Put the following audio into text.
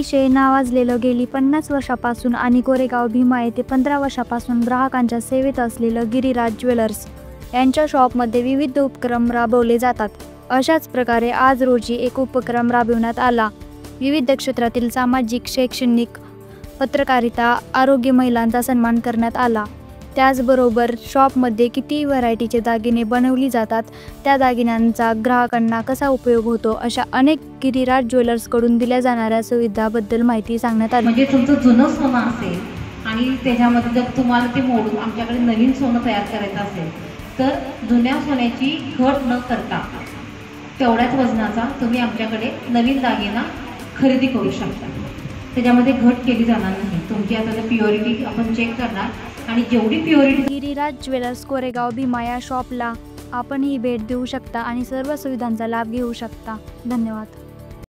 अतिशय नावाजलेलं गेली 50 वर्षापासून आणि कोरेगाव भीमा येथे 15 वर्षापासून ग्राहकांच्या सेवेत असलेलं गिरिराज ज्वेलर्स यांच्या शॉपमध्ये विविध उपक्रम राबवले जातात। अशाच प्रकारे आज रोजी एक उपक्रम राबविण्यात आला। विविध क्षेत्रातील सामाजिक, शैक्षणिक, पत्रकारिता, आरोग्य, महिलांचा सन्मान करण्यात आला। त्याचबरोबर शॉपमध्ये किती व्हरायटीचे दागिने बनवली जातात, त्या दागिन्यांचा ग्राहकांना कसा उपयोग होतो, अशा अनेक गिरिराज ज्वेलर्सकडून दिल्या जाणाऱ्या सुविधांबद्दल माहिती सांगण्यात आली। म्हणजे तुमचं जुनं सोनं असेल आणि त्याच्यामध्ये जर तुम्हाला ते मोडून आमच्याकडे नवीन सोनं तयार करायचं असेल तर जुन्या सोन्याची घट न करता तेवढ्याच वजनाचा तुम्ही आमच्याकडे नवीन दागिना खरेदी करू शकता। त्याच्यामध्ये घट केली जाणार नाही। तुमची आता प्युरिटी आपण चेक करणार आणि जेवढी प्युरिटी। गिरिराज ज्वेलर्स कोरेगाव भीमा या शॉपला आपणही भेट देऊ शकता आणि सर्व सुविधांचा लाभ घेऊ शकता। धन्यवाद।